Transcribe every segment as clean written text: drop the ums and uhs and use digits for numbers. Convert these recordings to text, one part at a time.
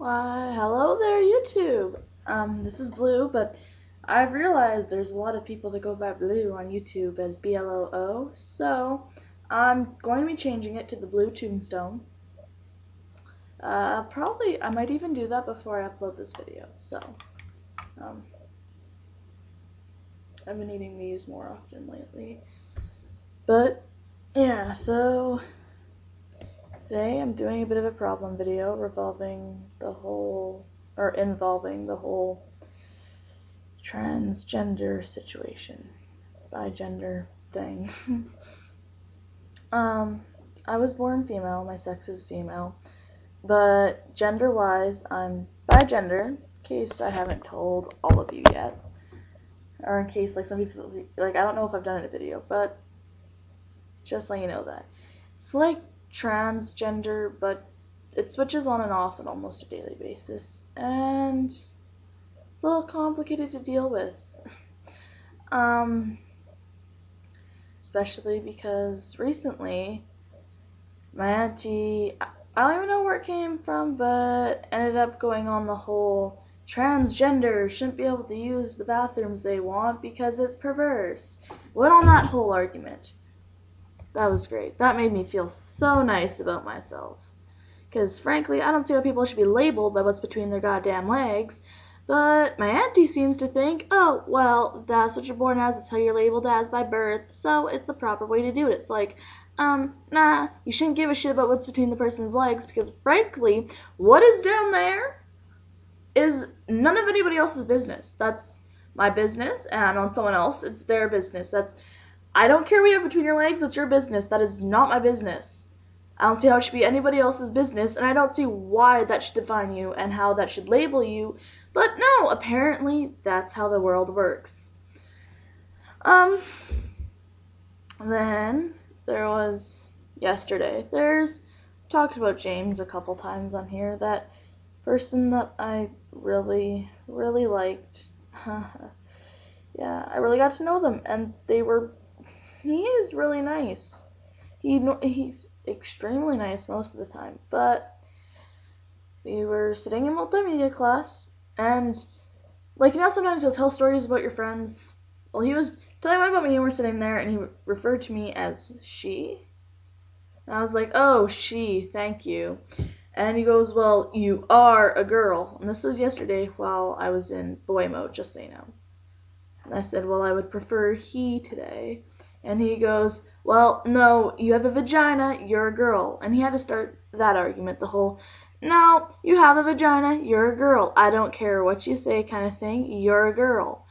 Why, hello there, YouTube. This is Blue, but I've realized there's a lot of people that go by Blue on YouTube as BLOO, so I'm going to be changing it to the Blue Tombstone. I might even do that before I upload this video, so, um, I've been eating these more often lately. But, yeah, so today I'm doing a bit of a problem video involving the whole transgender situation, bigender thing. I was born female, my sex is female, but gender-wise, I'm bigender, in case I haven't told all of you yet, or in case, like, some people, like, I don't know if I've done it in a video, but just let you know that. It's like transgender, but it switches on and off on almost a daily basis, and it's a little complicated to deal with. Especially because recently my auntie, I don't even know where it came from, but ended up going on the whole transgender shouldn't be able to use the bathrooms they want because it's perverse. Went on that whole argument. That was great. That made me feel so nice about myself. Because frankly, I don't see why people should be labeled by what's between their goddamn legs. But my auntie seems to think, oh, well, that's what you're born as, it's how you're labeled as by birth, so it's the proper way to do it. It's like, nah, you shouldn't give a shit about what's between the person's legs, because frankly, what is down there is none of anybody else's business. That's my business, and on someone else, it's their business. I don't care what you have between your legs, it's your business. That is not my business. I don't see how it should be anybody else's business, and I don't see why that should define you and how that should label you. But no, apparently that's how the world works. Then there was yesterday. There's talked about James a couple times on here. That person that I really, really liked. Yeah, I really got to know them, and he is really nice. He's extremely nice most of the time, but we were sitting in multimedia class, and, like, sometimes you'll tell stories about your friends. Well, he was telling one about me, and we're sitting there, and he referred to me as she. And I was like, oh, she, thank you. And he goes, well, you are a girl. And this was yesterday while I was in boy mode, just so you know. And I said, well, I would prefer he today. And he goes, well, no, you have a vagina, you're a girl. And he had to start that argument, the whole, no, you have a vagina, you're a girl. I don't care what you say kind of thing, you're a girl.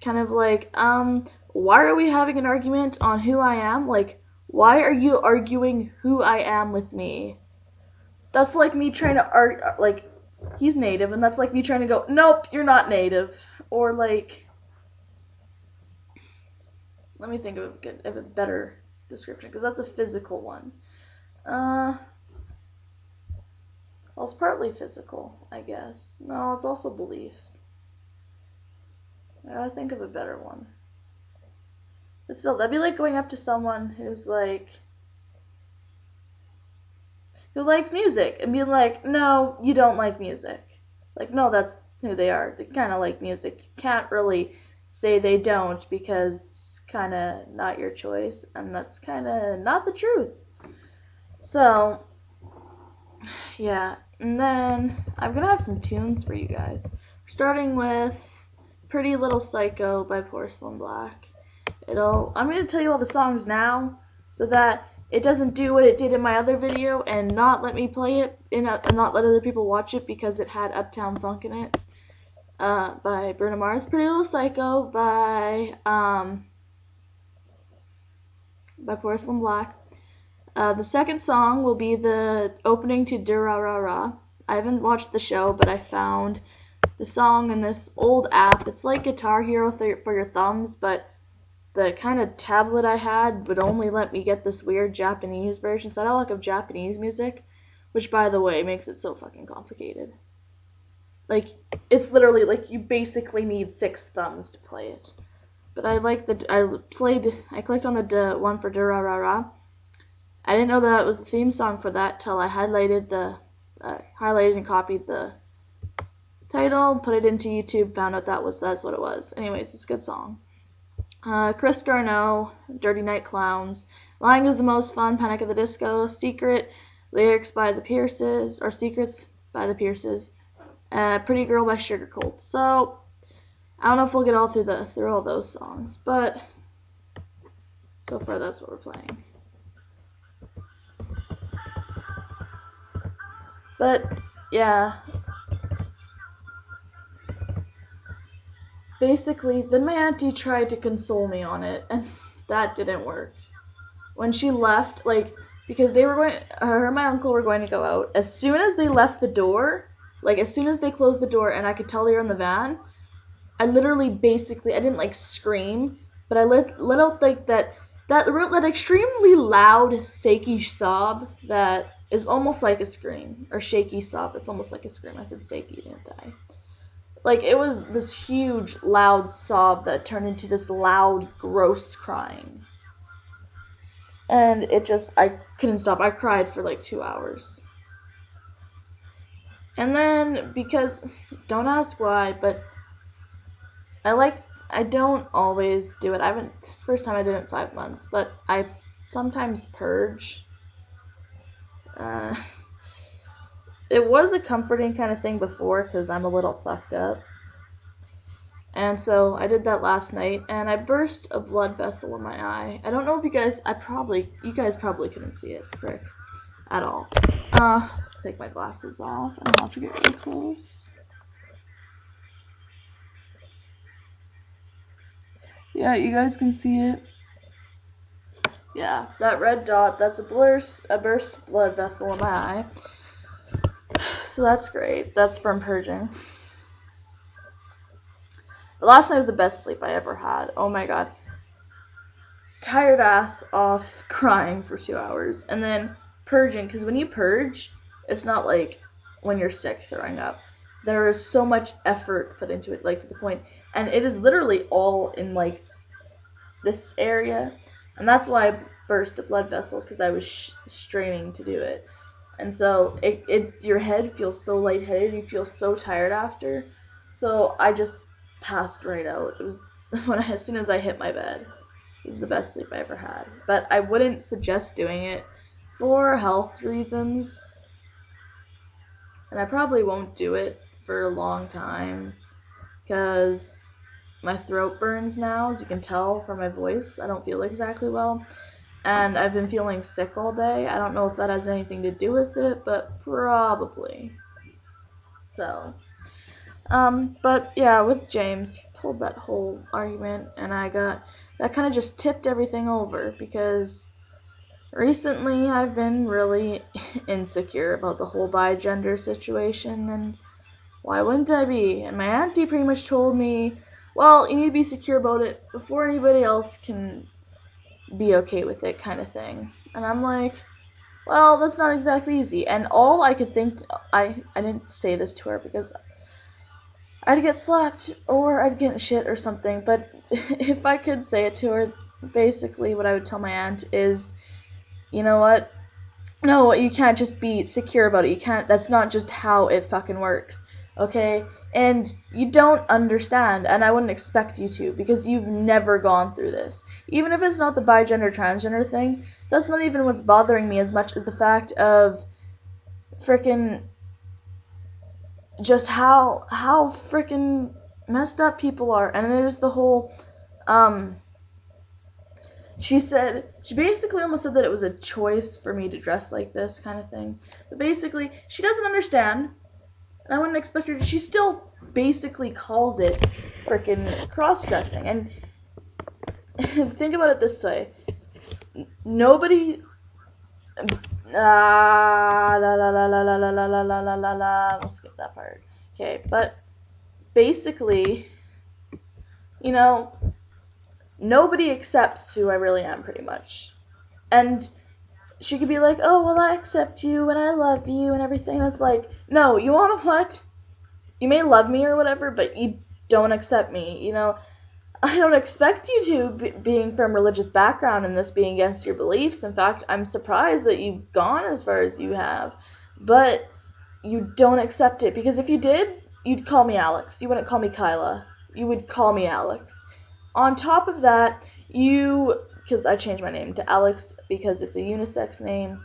Kind of like, why are we having an argument on who I am? Like, why are you arguing who I am with me? That's like me trying to like, he's native, and that's like me trying to go, nope, you're not native. Or like, let me think of a better description, because that's a physical one. Well, it's partly physical, I guess. No, it's also beliefs. I gotta think of a better one. But still, that'd be like going up to someone who likes music, and being like, no, you don't like music. Like, no, that's who they are. They kind of like music. You can't really say they don't, because it's kind of not your choice, and that's kind of not the truth. So, yeah, and then I'm gonna have some tunes for you guys. Starting with Pretty Little Psycho by Porcelain Black. I'm gonna tell you all the songs now, so that it doesn't do what it did in my other video and not let me play it and not let other people watch it because it had Uptown Funk in it. By Bruno Mars. Pretty Little Psycho by Porcelain Black. The second song will be the opening to Durarara. I haven't watched the show, but I found the song in this old app. It's like Guitar Hero for your thumbs, but the kind of tablet I had would only let me get this weird Japanese version, so I don't like Japanese music, which, by the way, makes it so fucking complicated. Like, it's literally, like, you basically need 6 thumbs to play it. But I clicked on the one for Durarara. I didn't know that it was the theme song for that till I highlighted the highlighted and copied the title, put it into YouTube, found out that's what it was. Anyways, it's a good song. Chris Garneau, Dirty Night Clowns, Lying is the Most Fun, Panic at the Disco, Secret, lyrics by the Pierces, or Secrets by the Pierces, Pretty Girl by Sugar Cult. So I don't know if we'll get all through all those songs, but so far that's what we're playing. But yeah, basically, then my auntie tried to console me on it, and that didn't work. When she left, like, because her and my uncle were going to go out. As soon as they left the door, like, as soon as they closed the door and I could tell they were in the van, I literally basically, I didn't, like, scream, but I let out, like, that extremely loud, shaky sob that is almost like a scream. Or shaky sob that's almost like a scream. I said shaky, didn't I? Like, it was this huge, loud sob that turned into this loud, gross crying. And I couldn't stop. I cried for like 2 hours. And then, because, don't ask why, but I don't always do it. This is the first time I did it in 5 months, but I sometimes purge. Uh, it was a comforting kind of thing before, because I'm a little fucked up. And so I did that last night, and I burst a blood vessel in my eye. I don't know if you guys probably couldn't see it, frick, at all. Take my glasses off. I don't have to get really close. Yeah, you guys can see it. Yeah, that red dot, that's a burst blood vessel in my eye. So that's great. That's from purging. The last night was the best sleep I ever had. Oh my god. Tired ass off crying for 2 hours. And then purging, because when you purge, it's not like when you're sick throwing up. There is so much effort put into it, like, to the point, and it is literally all in, like, this area, and that's why I burst a blood vessel, because I was straining to do it. And so your head feels so lightheaded, you feel so tired after. So I just passed right out. It was as soon as I hit my bed. It was the best sleep I ever had. But I wouldn't suggest doing it for health reasons. And I probably won't do it for a long time, because my throat burns now, as you can tell from my voice. I don't feel exactly well. And I've been feeling sick all day. I don't know if that has anything to do with it, but probably. So, but yeah, with James, he pulled that whole argument, and that kind of just tipped everything over, because recently I've been really insecure about the whole bigender situation, and why wouldn't I be? And my auntie pretty much told me, well, you need to be secure about it before anybody else can be okay with it, kind of thing. And I'm like, well, that's not exactly easy. And all I could think, I didn't say this to her because I'd get slapped or I'd get shit or something, but if I could say it to her, basically what I would tell my aunt is, you know what? No, you can't just be secure about it. You can't, that's not just how it fucking works, okay? And you don't understand, and I wouldn't expect you to, because you've never gone through this. Even if it's not the bigender, transgender thing, that's not even what's bothering me as much as the fact of frickin' just how frickin' messed up people are. And there's the whole, she basically almost said that it was a choice for me to dress like this, kind of thing. But basically, she doesn't understand, and I wouldn't expect her to. She still basically calls it frickin' cross-dressing. And think about it this way. Nobody... la la la la la la la la la la la la. We'll skip that part. Okay, but basically, you know, nobody accepts who I really am, pretty much. And she could be like, oh, well, I accept you and I love you and everything. And it's like, no, you wanna what? You may love me or whatever, but you don't accept me, you know? I don't expect you to, being from religious background and this being against your beliefs. In fact, I'm surprised that you've gone as far as you have. But, you don't accept it, because if you did, you'd call me Alex. You wouldn't call me Kyla. You would call me Alex. On top of that, because I changed my name to Alex because it's a unisex name,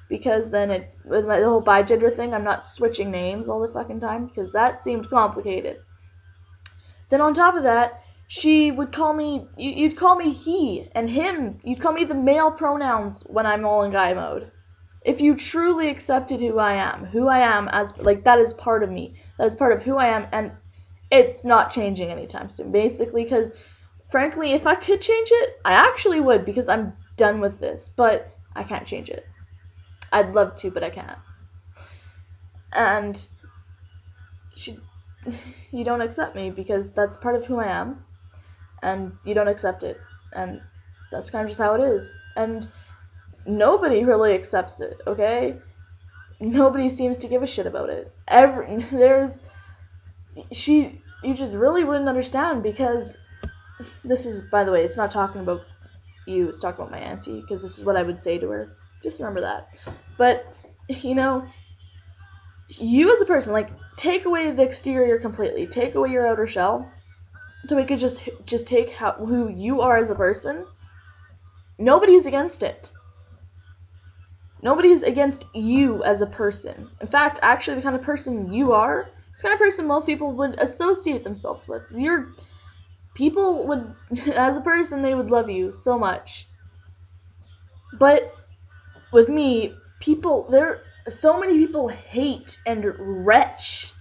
because then with my whole bigender thing, I'm not switching names all the fucking time, because that seemed complicated. Then on top of that, she would call me, you'd call me he and him. You'd call me the male pronouns when I'm all in guy mode. If you truly accepted who I am as, like, that is part of me. That is part of who I am, and it's not changing anytime soon. Basically, because, frankly, if I could change it, I actually would, because I'm done with this. But I can't change it. I'd love to, but I can't. And you don't accept me, because that's part of who I am, and you don't accept it. And that's kind of just how it is. And nobody really accepts it, okay? Nobody seems to give a shit about it. You just really wouldn't understand, because this is, by the way, it's not talking about you, it's talking about my auntie, because this is what I would say to her. Just remember that. But, you as a person, like, take away the exterior completely, take away your outer shell, so we could just take who you are as a person. Nobody's against it. Nobody's against you as a person. In fact, actually, the kind of person you are, it's the kind of person most people would associate themselves with. People would, as a person, they would love you so much. But with me, so many people hate and retch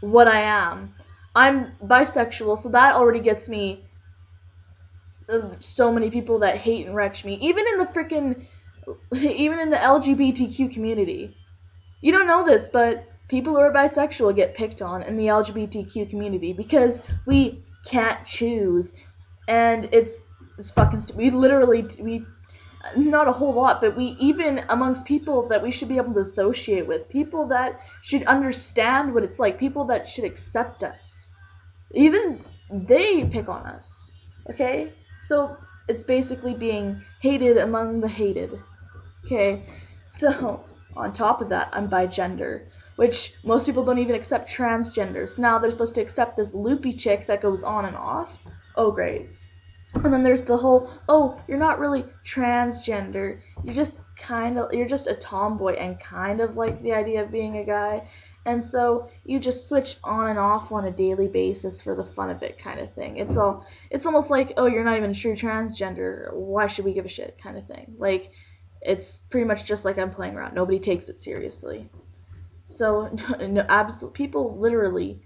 what I am. I'm bisexual, so that already gets me so many people that hate and retch me. Even in the LGBTQ community. You don't know this, but people who are bisexual get picked on in the LGBTQ community because we can't choose. And it's fucking stupid. We not a whole lot, but we, even amongst people that we should be able to associate with, people that should understand what it's like, people that should accept us, even they pick on us, okay? So it's basically being hated among the hated, okay? So on top of that, I'm bigender, which most people don't even accept transgender. So now they're supposed to accept this loopy chick that goes on and off. Oh, great. And then there's the whole, oh, you're not really transgender. You're just a tomboy and kind of like the idea of being a guy. And so you just switch on and off on a daily basis for the fun of it, kind of thing. It's almost like, oh, you're not even true transgender. Why should we give a shit, kind of thing. Like, it's pretty much just like I'm playing around. Nobody takes it seriously. So, no, absolute people literally,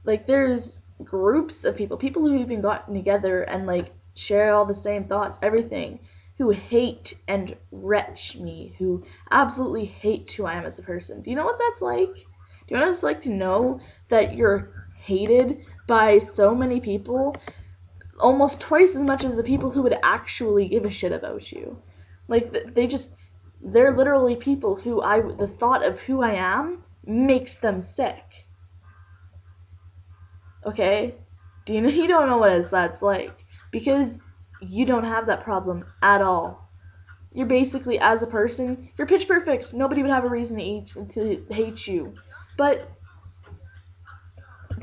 like, there's groups of people who even gotten together and, like, share all the same thoughts, everything, who hate and retch me, who absolutely hate who I am as a person. Do you know what that's like? Do you know what it's like to know that you're hated by so many people, almost twice as much as the people who would actually give a shit about you? Like, they're literally people who the thought of who I am makes them sick. Okay? You don't know what that's like, because you don't have that problem at all. You're basically, as a person, you're pitch perfect. Nobody would have a reason to hate you. But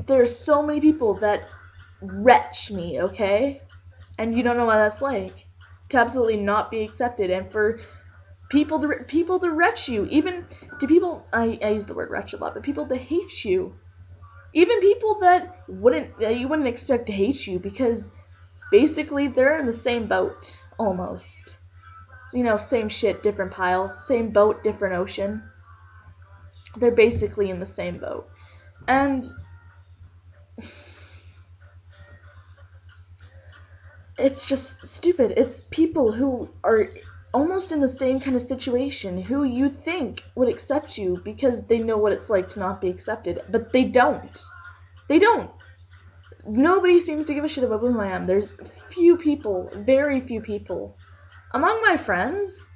there's so many people that retch me, okay? And you don't know what that's like. To absolutely not be accepted, and for people to retch you, even to people, I use the word retch a lot, but people to hate you. Even people that you wouldn't expect to hate you, because basically they're in the same boat, almost. Same shit, different pile. Same boat, different ocean. They're basically in the same boat. And it's just stupid. It's people who are almost in the same kind of situation, who you think would accept you because they know what it's like to not be accepted, but they don't. They don't. Nobody seems to give a shit about who I am. There's few people, very few people. Among my friends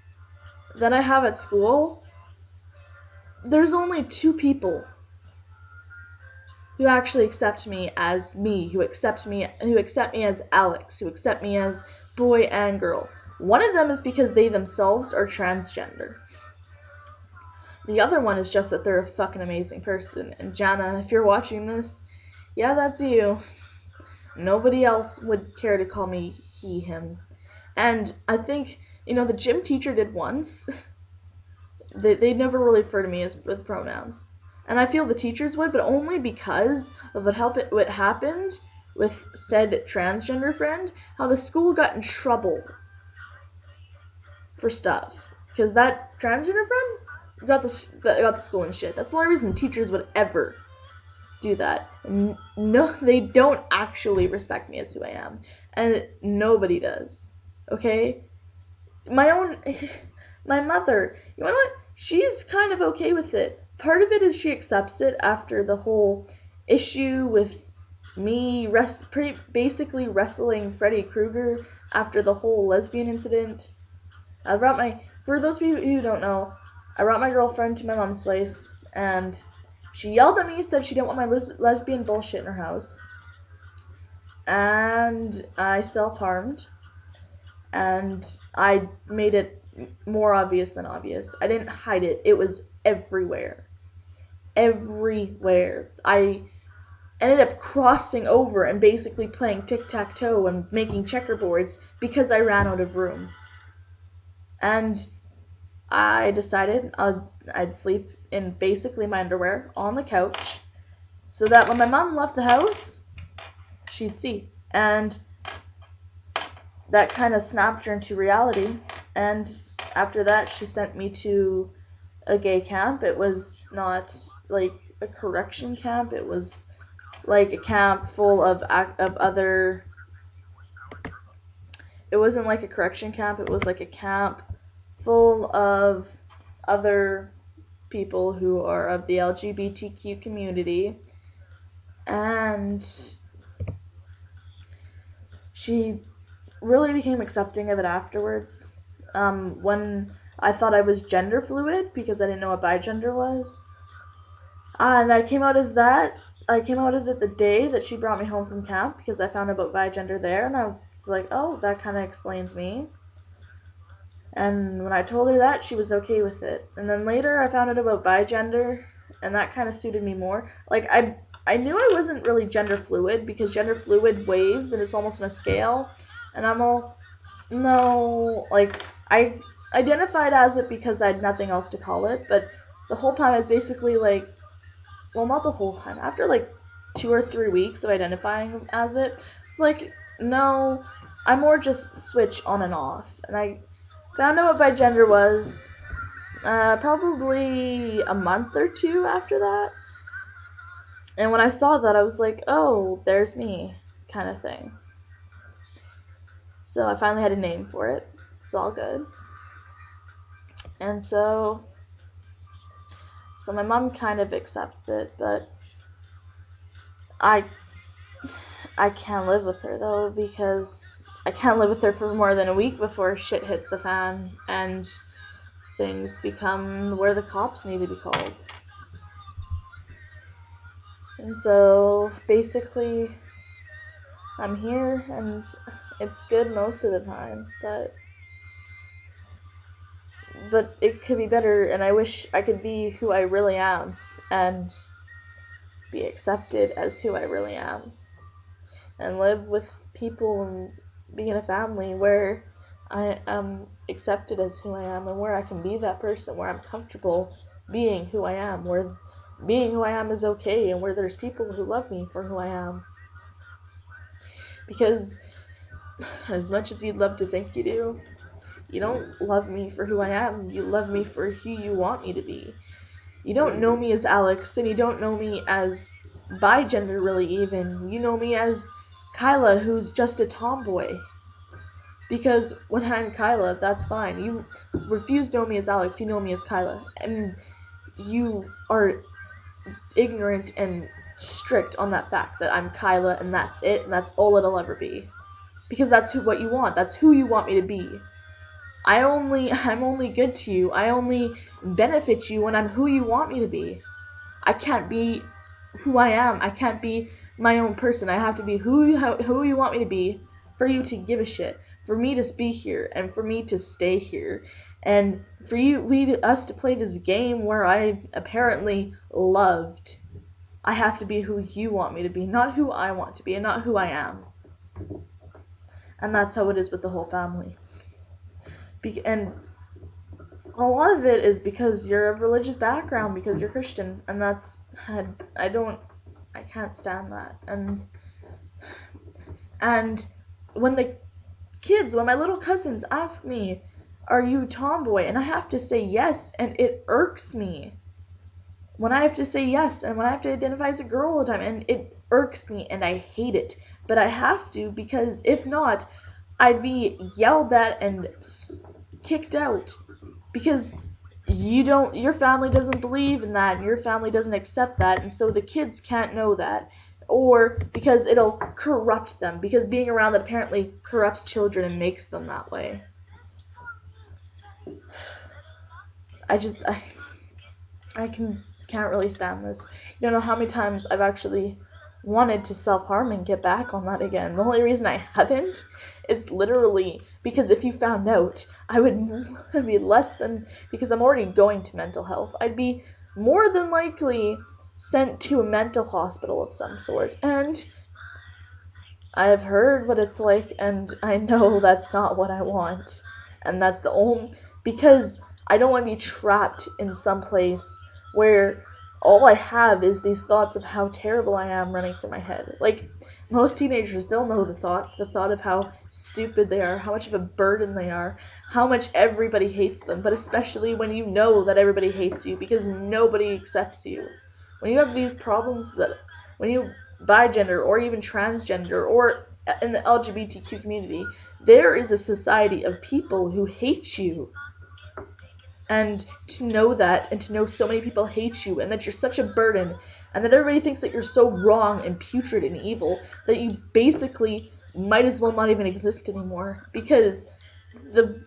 that I have at school, there's only 2 people who actually accept me as me, who accept me as Alex, who accept me as boy and girl. One of them is because they themselves are transgender. The other one is just that they're a fucking amazing person. And Jana, if you're watching this, yeah, that's you. Nobody else would care to call me he, him. And I think, the gym teacher did once. They never really refer to me as with pronouns. And I feel the teachers would, but only because of what happened with said transgender friend, how the school got in trouble for stuff. Because that transgender friend got the school in shit. That's the only reason teachers would ever do that. No, they don't actually respect me as who I am, and nobody does. Okay, my own, my mother. You know what? She's kind of okay with it. Part of it is she accepts it after the whole issue with me basically wrestling Freddy Krueger after the whole lesbian incident. For those of you who don't know, I brought my girlfriend to my mom's place, and she yelled at me, said she didn't want my lesbian bullshit in her house, and I self-harmed, and I made it more obvious than obvious. I didn't hide it. It was everywhere. Everywhere. I ended up crossing over and basically playing tic-tac-toe and making checkerboards because I ran out of room. And I decided I'd sleep in basically my underwear on the couch so that when my mom left the house, she'd see. And that kind of snapped her into reality. And after that, she sent me to a gay camp. It was not like a correction camp, it was like a camp full of other. It wasn't like a correction camp, it was like a camp full of other people who are of the LGBTQ community, and she really became accepting of it afterwards. When I thought I was gender fluid because I didn't know what bigender was, and I came out as that. I came out as it the day that she brought me home from camp because I found out about bigender there, and I was like, oh, that kind of explains me. And when I told her that, she was okay with it. And then later I found out about bigender, and that kind of suited me more. Like, I knew I wasn't really gender fluid because gender fluid waves and it's almost on a scale. And I'm all, no, like, I identified as it because I had nothing else to call it, but the whole time I was basically like, well, not the whole time. After like 2 or 3 weeks of identifying as it, it's like, no, I more just switch on and off. And I found out what bigender was probably a month or two after that. And when I saw that, I was like, oh, there's me, kind of thing. So I finally had a name for it. It's all good. And so my mom kind of accepts it, but I can't live with her though, because I can't live with her for more than a week before shit hits the fan and things become where the cops need to be called. And so basically I'm here and it's good most of the time, but it could be better, and I wish I could be who I really am and be accepted as who I really am and live with people and be in a family where I am accepted as who I am and where I can be that person, where I'm comfortable being who I am, where being who I am is okay, and where there's people who love me for who I am. Because as much as you'd love to think you do, you don't love me for who I am, you love me for who you want me to be. You don't know me as Alex, and you don't know me as bigender really even. You know me as Kyla, who's just a tomboy. Because when I'm Kyla, that's fine. You refuse to know me as Alex, you know me as Kyla. And you are ignorant and strict on that fact that I'm Kyla and that's it, and that's all it'll ever be. Because that's what you want. That's who you want me to be. I'm only good to you. I only benefit you when I'm who you want me to be. I can't be who I am. I can't be my own person. I have to be who you want me to be for you to give a shit. For me to be here and for me to stay here. And for us to play this game where I apparently loved, I have to be who you want me to be, not who I want to be, and not who I am. And that's how it is with the whole family. And a lot of it is because you're of religious background, because you're Christian, and that's I can't stand that. And when my little cousins ask me, "Are you tomboy?" and I have to say yes, and it irks me. When I have to say yes, and when I have to identify as a girl all the time, and it irks me, and I hate it. But I have to, because if not, I'd be yelled at and kicked out. Because your family doesn't believe in that, and your family doesn't accept that, and so the kids can't know that. Or because it'll corrupt them, because being around that apparently corrupts children and makes them that way. I just, I can't really stand this. You don't know how many times I've actually wanted to self-harm and get back on that again. The only reason I haven't is literally because if you found out, I would be less than, because I'm already going to mental health, I'd be more than likely sent to a mental hospital of some sort. And I've heard what it's like, and I know that's not what I want. And that's the only, because I don't want to be trapped in some place where all I have is these thoughts of how terrible I am running through my head. Like, most teenagers, they'll know the thought of how stupid they are, how much of a burden they are, how much everybody hates them, but especially when you know that everybody hates you because nobody accepts you. When you have these problems when you bigender or even transgender or in the LGBTQ community, there is a society of people who hate you. And to know that, and to know so many people hate you, and that you're such a burden, and that everybody thinks that you're so wrong and putrid and evil, that you basically might as well not even exist anymore. Because the,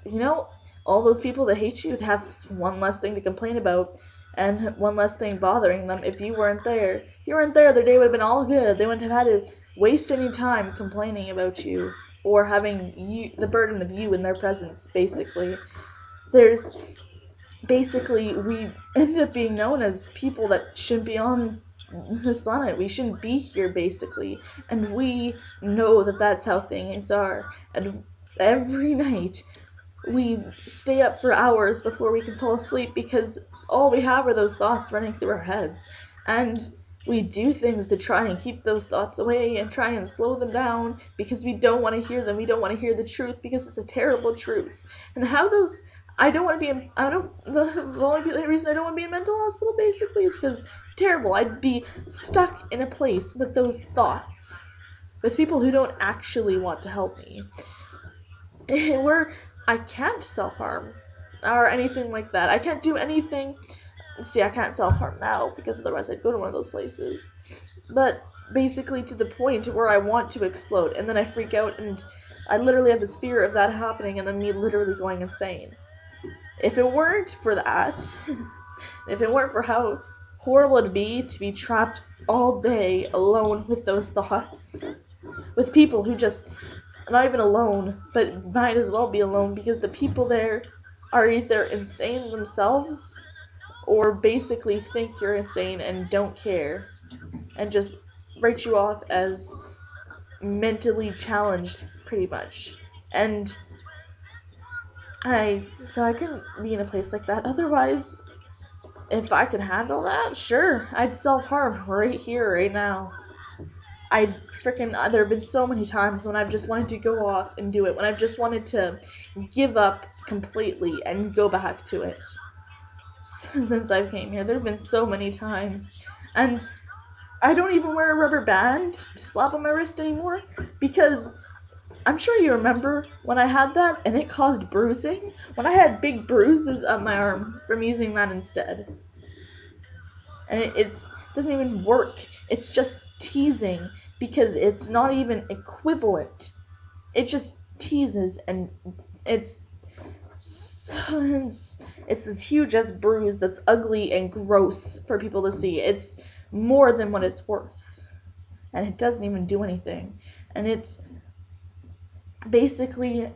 you know, all those people that hate you would have one less thing to complain about, and one less thing bothering them if you weren't there. If you weren't there, their day would have been all good. They wouldn't have had to waste any time complaining about you, or having the burden of you in their presence, basically. There's we ended up being known as people that shouldn't be on this planet. We shouldn't be here, basically. And we know that that's how things are. And every night, we stay up for hours before we can fall asleep because all we have are those thoughts running through our heads. And we do things to try and keep those thoughts away and try and slow them down because we don't want to hear them. We don't want to hear the truth because it's a terrible truth. And how those I don't want to be in, I don't, the only reason I don't want to be in a mental hospital basically is because terrible. I'd be stuck in a place with those thoughts, with people who don't actually want to help me. Where I can't self-harm or anything like that. I can't do anything. See, I can't self-harm now because otherwise I'd go to one of those places. But basically to the point where I want to explode and then I freak out and I literally have this fear of that happening and then me literally going insane. If it weren't for that, if it weren't for how horrible it'd be to be trapped all day alone with those thoughts, with people who just, not even alone, but might as well be alone because the people there are either insane themselves or basically think you're insane and don't care and just write you off as mentally challenged, pretty much. And so I couldn't be in a place like that. Otherwise, if I could handle that, sure, I'd self-harm right here, right now. There have been so many times when I've just wanted to go off and do it, when I've just wanted to give up completely and go back to it. Since I came here, there have been so many times. And I don't even wear a rubber band to slap on my wrist anymore because I'm sure you remember when I had that and it caused bruising. When I had big bruises up my arm from using that instead. And it doesn't even work. It's just teasing because it's not even equivalent. It just teases and it's this huge ass bruise that's ugly and gross for people to see. It's more than what it's worth. And it doesn't even do anything. And basically,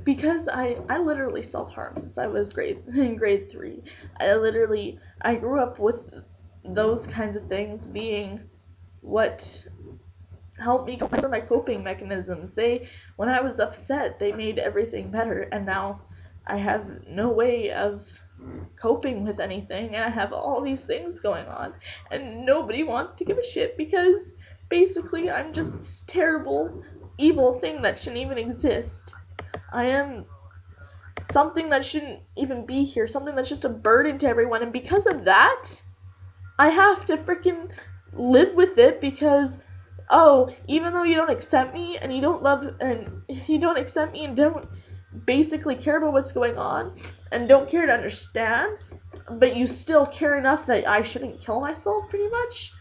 because I literally self-harmed since I was in grade 3. I grew up with those kinds of things being what helped me cope my coping mechanisms. When I was upset, they made everything better, and now I have no way of coping with anything, and I have all these things going on, and nobody wants to give a shit because basically I'm just this terrible, evil thing that shouldn't even exist. I am something that shouldn't even be here, something that's just a burden to everyone, and because of that, I have to freaking live with it because, oh, even though you don't accept me and you don't accept me and don't basically care about what's going on and don't care to understand, but you still care enough that I shouldn't kill myself, pretty much.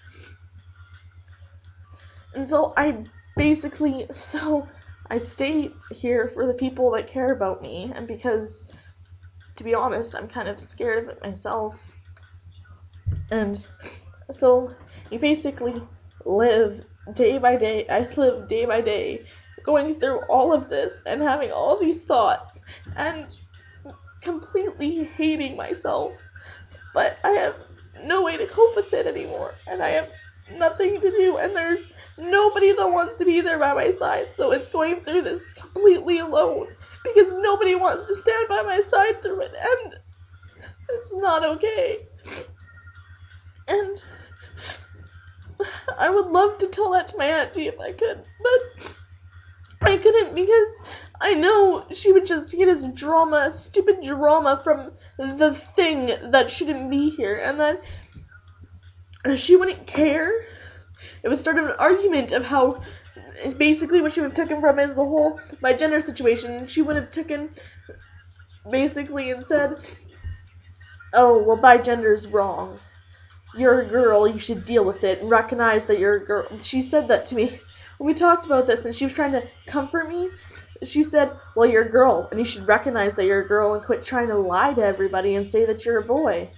And so I stay here for the people that care about me, and because, to be honest, I'm kind of scared of it myself. And so you basically live day by day. I live day by day, going through all of this and having all these thoughts and completely hating myself. But I have no way to cope with it anymore, and I have nothing to do, and there's nobody that wants to be there by my side. So it's going through this completely alone because nobody wants to stand by my side through it, and it's not okay. And I would love to tell that to my auntie if I could, but I couldn't because I know she would just see it as drama, stupid drama from the thing that shouldn't be here, and that she wouldn't care. It would start an argument of how basically what she would have taken from is the whole my gender situation. She would have taken basically and said, oh, well, bigender's wrong. You're a girl, you should deal with it and recognize that you're a girl. She said that to me when we talked about this, and she was trying to comfort me. She said, well, you're a girl and you should recognize that you're a girl and quit trying to lie to everybody and say that you're a boy.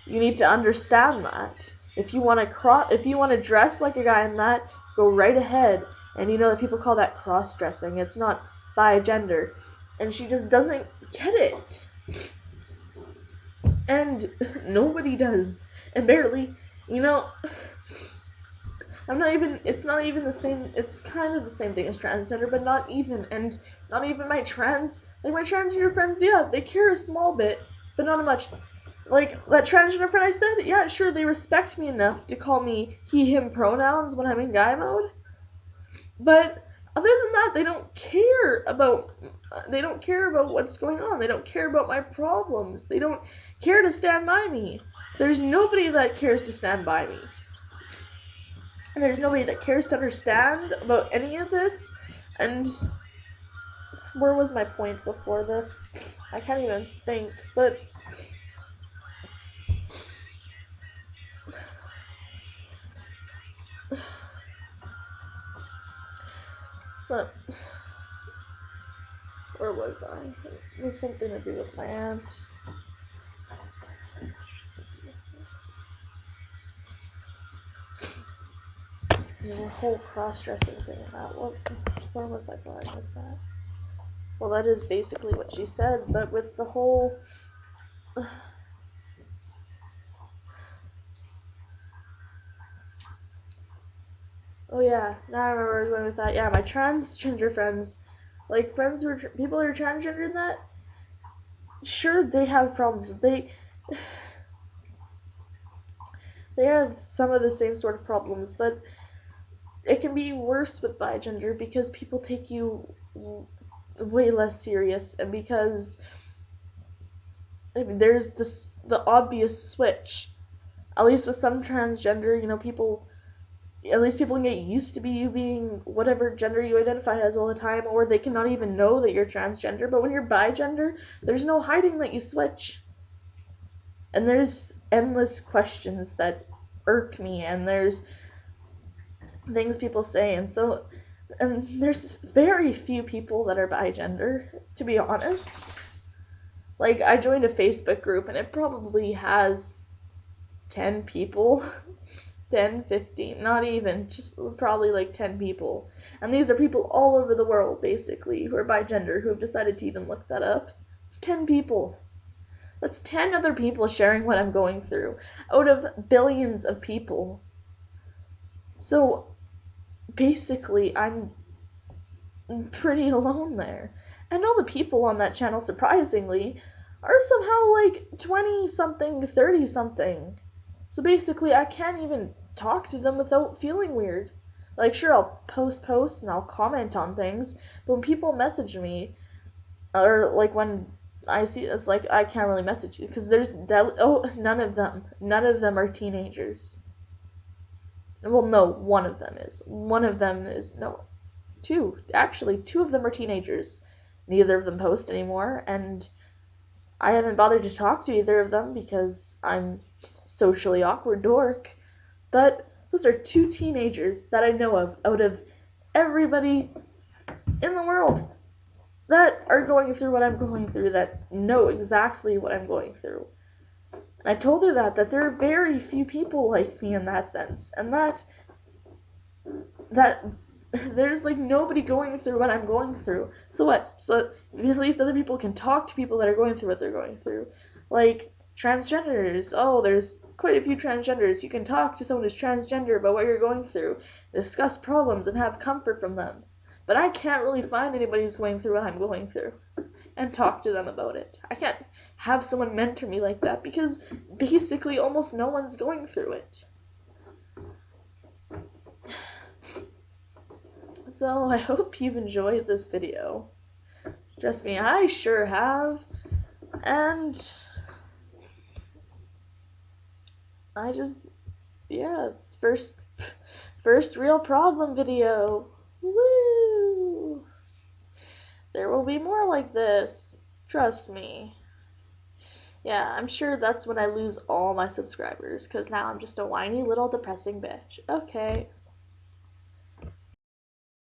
You need to understand that. If you want to dress like a guy in that, go right ahead. And you know that people call that cross-dressing. It's not bi-gender. And she just doesn't get it. And nobody does. And barely, it's not even the same, it's kind of the same thing as transgender, but not even. And not even my transgender friends, yeah, they care a small bit, but not much. Like, that transgender friend I said, yeah, sure, they respect me enough to call me he, him pronouns when I'm in guy mode. But other than that, they don't care about what's going on. They don't care about my problems. They don't care to stand by me. There's nobody that cares to stand by me. And there's nobody that cares to understand about any of this. And where was my point before this? I can't even think, but where was I? It was something to do with my aunt. The whole cross-dressing thing and that. Where was I going with that? Well, that is basically what she said, but with the whole... Oh yeah, now I remember where I was going with that. Yeah, my transgender friends, like friends who are people who are transgender and that, sure, they have problems. They have some of the same sort of problems, but it can be worse with bigender because people take you way less serious, and because there's the obvious switch. At least with some transgender, people can get used to you being whatever gender you identify as all the time, or they cannot even know that you're transgender. But when you're bigender, there's no hiding that you switch. And there's endless questions that irk me, and there's things people say, and there's very few people that are bigender, to be honest. Like, I joined a Facebook group, and it probably has 10 people 10, 15, not even, just probably like 10 people. And these are people all over the world, basically, who are bigender, who have decided to even look that up. It's 10 people. That's 10 other people sharing what I'm going through out of billions of people. So basically, I'm pretty alone there. And all the people on that channel, surprisingly, are somehow like 20 something, 30 something. So basically, I can't even talk to them without feeling weird. Like, sure, I'll post posts and I'll comment on things, but when people message me, or like when I see it's like I can't really message you because none of them are teenagers. Well, no, one of them is. One of them is no, two actually. Two of them are teenagers. Neither of them post anymore, and I haven't bothered to talk to either of them because I'm socially awkward dork. But those are two teenagers that I know of out of everybody in the world that are going through what I'm going through, that know exactly what I'm going through. And I told her that there are very few people like me in that sense, and that there's like nobody going through what I'm going through. So what? So at least other people can talk to people that are going through what they're going through. Like transgenders. Oh, there's quite a few transgenders. You can talk to someone who's transgender about what you're going through, discuss problems, and have comfort from them. But I can't really find anybody who's going through what I'm going through and talk to them about it. I can't have someone mentor me like that because basically almost no one's going through it. So I hope you've enjoyed this video. Trust me, I sure have. And I just, yeah, first real problem video. Woo! There will be more like this. Trust me. Yeah, I'm sure that's when I lose all my subscribers, because now I'm just a whiny little depressing bitch. Okay.